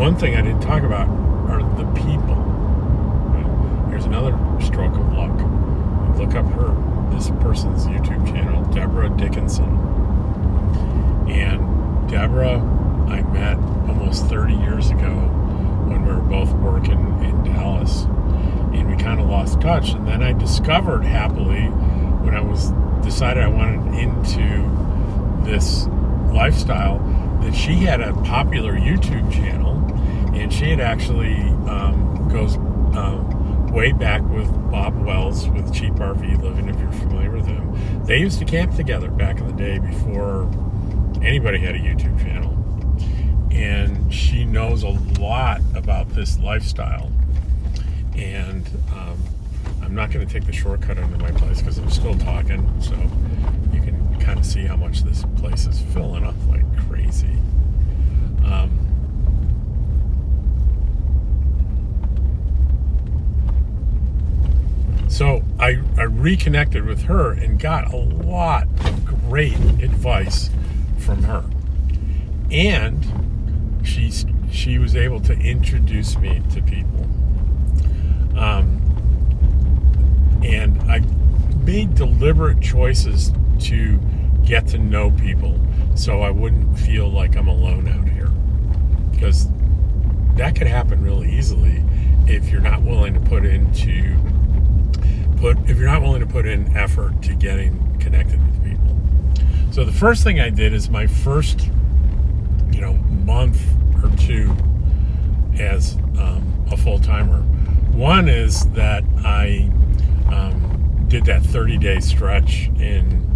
one thing I didn't talk about are the people. Here's another stroke of luck. Look up this person's YouTube channel, Deborah Dickinson. And Deborah, I met almost 30 years ago when we were both working in Dallas. And we kind of lost touch. And then I discovered happily when decided I wanted into this lifestyle that she had a popular YouTube channel, and she had actually goes way back with Bob Wells with Cheap RV Living, if you're familiar with him. They used to camp together back in the day before anybody had a YouTube channel. And she knows a lot about this lifestyle. And I'm not going to take the shortcut into my place because I'm still talking, so you can kind of see how much this place is filling up like crazy. So I reconnected with her and got a lot of great advice from her. And she was able to introduce me to people. And I made deliberate choices to get to know people so I wouldn't feel like I'm alone out here. Because that could happen really easily if you're not willing to put in effort to getting connected with people. So the first thing I did is my first, month or two as a full-timer. One is that I did that 30-day stretch in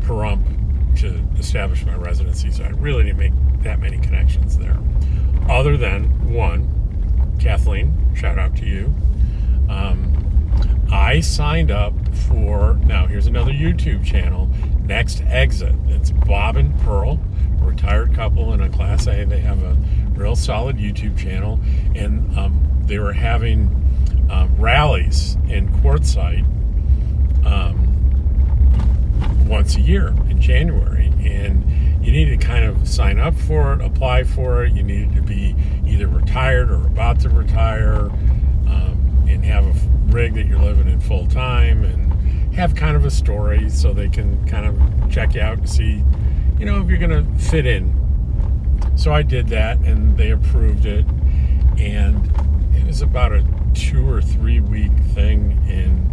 Pahrump to establish my residency, so I really didn't make that many connections there. Other than one, Kathleen, shout out to you. I signed up for, now here's another YouTube channel, Next Exit. It's Bob and Pearl, a retired couple in a Class A. They have a real solid YouTube channel, and they were having rallies in Quartzsite once a year in January, and you needed to kind of sign up for it, apply for it. You needed to be either retired or about to retire, and have a rig that you're living in full time, and have kind of a story so they can kind of check you out and see, if you're going to fit in. So I did that, and they approved it, and it was about a 2 or 3 week thing in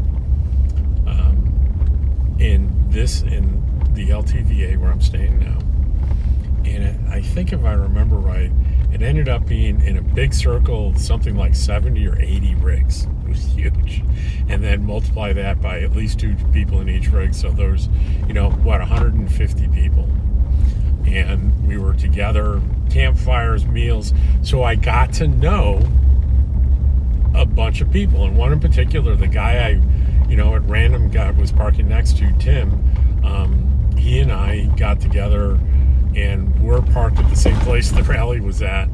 the LTVA where I'm staying now. And I think if I remember right, it ended up being in a big circle, something like 70 or 80 rigs. It was huge. And then multiply that by at least 2 people in each rig. So there's, 150 people. And we were together, campfires, meals. So I got to know a bunch of people. And one in particular, the guy I, at random was parking next to, Tim, he and I got together and we're parked at the same place the rally was at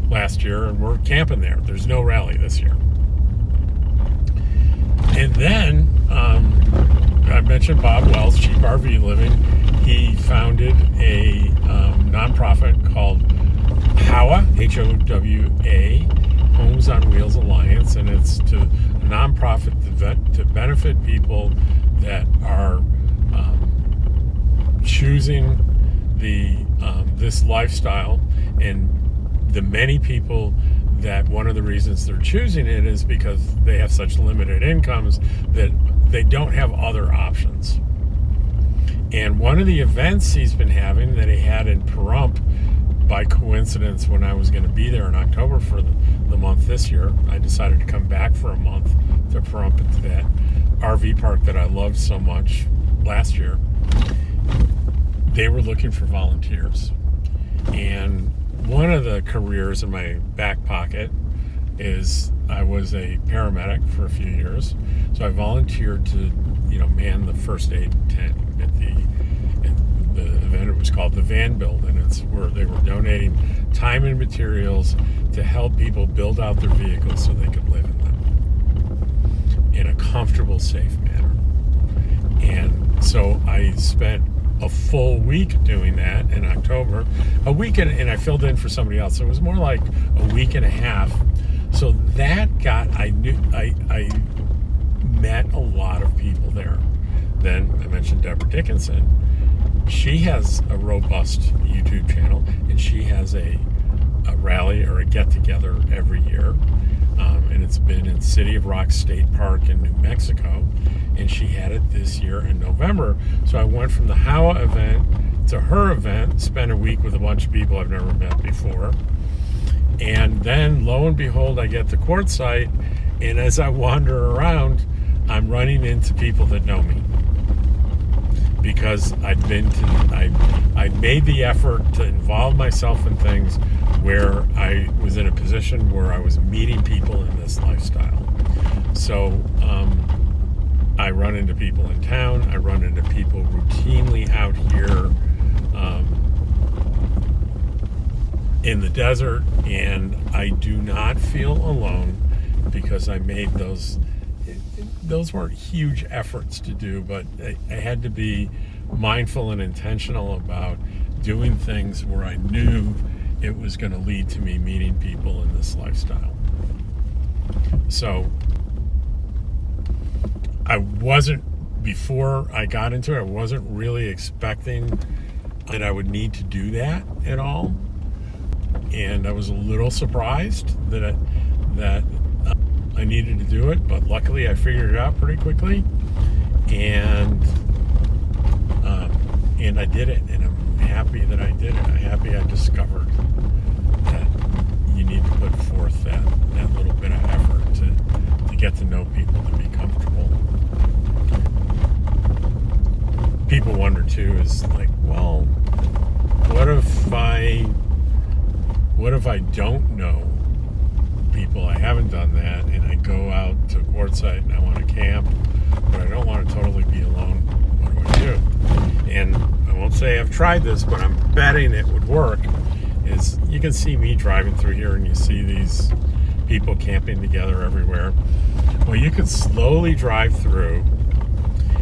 last year, and we're camping there. There's no rally this year. And then I mentioned Bob Wells, Cheap RV Living. He founded a nonprofit called HOWA, H-O-W-A, Homes on Wheels Alliance, and it's a nonprofit to benefit people that are choosing this lifestyle, and the many people that one of the reasons they're choosing it is because they have such limited incomes that they don't have other options. And one of the events he's been having that he had in Pahrump, by coincidence, when I was going to be there in October for the month this year, I decided to come back for a month to Pahrump, to that RV park that I loved so much last year. They were looking for volunteers. And one of the careers in my back pocket is I was a paramedic for a few years. So I volunteered to, man the first aid tent at the event. It was called the Van Build, and it's where they were donating time and materials to help people build out their vehicles so they could live in them in a comfortable, safe manner. And so I spent a full week doing that in October. A week and I filled in for somebody else. So it was more like a week and a half. So that got, I met a lot of people there. Then I mentioned Deborah Dickinson. She has a robust YouTube channel, and she has a rally or a get-together every year. And it's been in City of Rock State Park in New Mexico, and she had it this year in November. So I went from the HOWA event to her event, spent a week with a bunch of people I've never met before. And then, lo and behold, I get to Quartzsite, and as I wander around, I'm running into people that know me. Because I made the effort to involve myself in things where I was in a position where I was meeting people in this lifestyle. So I run into people in town. I run into people routinely out here in the desert, and I do not feel alone because I made those weren't huge efforts to do, but I had to be mindful and intentional about doing things where I knew it was going to lead to me meeting people in this lifestyle. So before I got into it, I wasn't really expecting that I would need to do that at all. And I was a little surprised that I needed to do it, but luckily I figured it out pretty quickly, and I did it, and I'm happy that I did it. I'm happy I discovered that you need to put forth that little bit of effort to get to know people, to be comfortable. People wonder too, is like, well, what if I don't know people? I haven't done that, and I go out to Quartzsite and I want to camp, but I don't want to totally be alone. What do I do? And I won't say I've tried this, but I'm betting it would work. Is you can see me driving through here and you see these people camping together everywhere. Well, you could slowly drive through,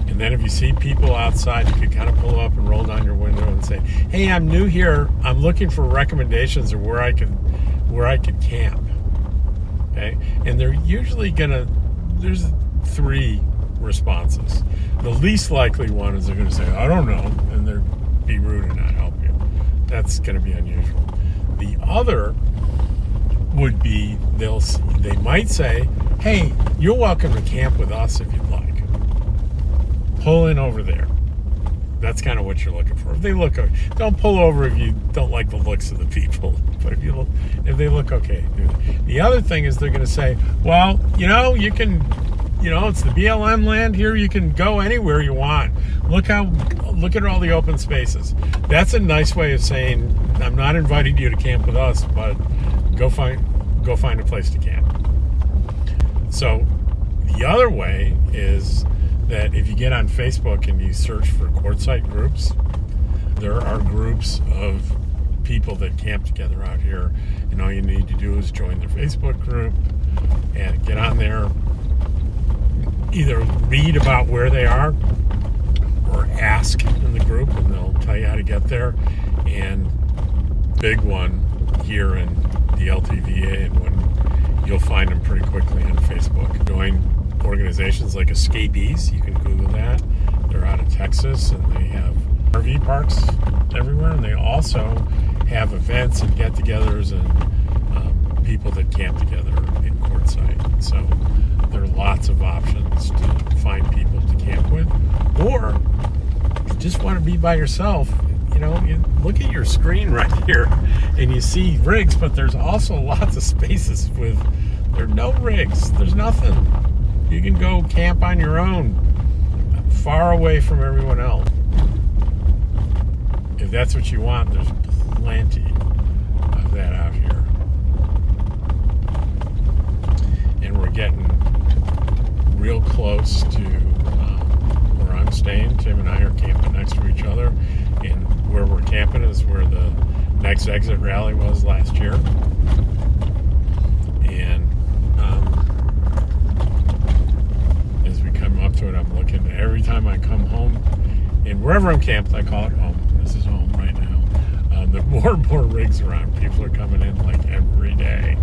and then if you see people outside, you could kind of pull up and roll down your window and say, hey, I'm new here. I'm looking for recommendations of where I could camp. Okay? And they're usually there's 3 responses. The least likely one is they're going to say, I don't know, and they'll be rude and not help you. That's going to be unusual. The other would be they might say, hey, you're welcome to camp with us if you'd like. Pull in over there. That's kind of what you're looking for. If they look, don't pull over if you don't like the looks of the people. But if they look okay, do that. The other thing is they're going to say, well, you can, it's the BLM land here. You can go anywhere you want. Look at all the open spaces. That's a nice way of saying, I'm not inviting you to camp with us, but go find a place to camp. So the other way is that if you get on Facebook and you search for Quartzsite groups, there are groups of people that camp together out here, and all you need to do is join their Facebook group and get on there, either read about where they are or ask in the group, and they'll tell you how to get there. And big one here in the LTVA, and when you'll find them pretty quickly on Facebook. Join organizations like Escapees. You can Google that. They're out of Texas, and they have RV parks everywhere, and they also have events and get-togethers and people that camp together in Quartzsite. So there are lots of options to find people to camp with, or if you just want to be by yourself. You look at your screen right here and you see rigs, but there's also lots of spaces with there are no rigs. There's nothing. You can go camp on your own, far away from everyone else. If that's what you want, there's plenty of that out here. And we're getting real close to where I'm staying. Tim and I are camping next to each other, and where we're camping is where the next exit rally was last year. And as we come up to it, I'm looking. Every time I come home And wherever I'm camped, I call it home. This is home right now. There are more and more rigs around. People are coming in like every day.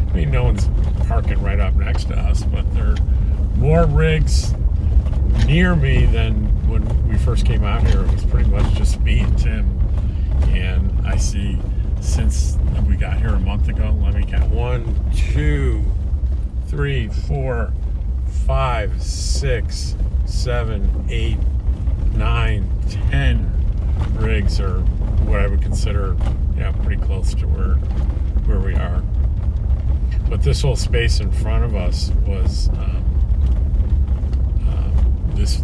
I mean, no one's parking right up next to us, but there are more rigs near me than when we first came out here. It was pretty much just me and Tim. And I see since we got here a month ago, let me count. 1, 2, 3, 4, 5, 6, 7, 8, 9, 10 rigs are what I would consider, pretty close to where we are. But this whole space in front of us was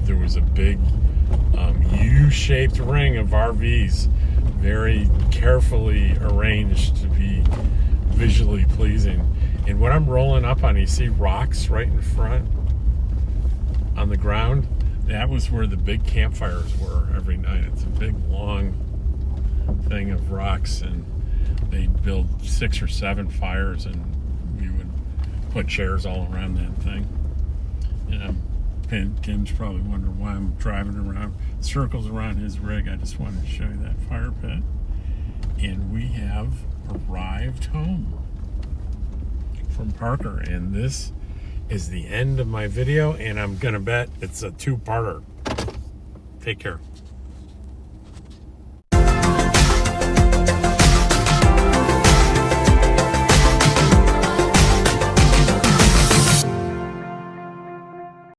there was a big U-shaped ring of RVs, very carefully arranged to be visually pleasing. And when I'm rolling up on, you see rocks right in front on the ground. That was where the big campfires were every night. It's a big, long thing of rocks, and they'd build 6 or 7 fires, and we would put chairs all around that thing. Kim's probably wondering why I'm driving around circles around his rig. I just wanted to show you that fire pit. And we have arrived home from Parker, and this is the end of my video, and I'm gonna bet it's a 2-parter. Take care.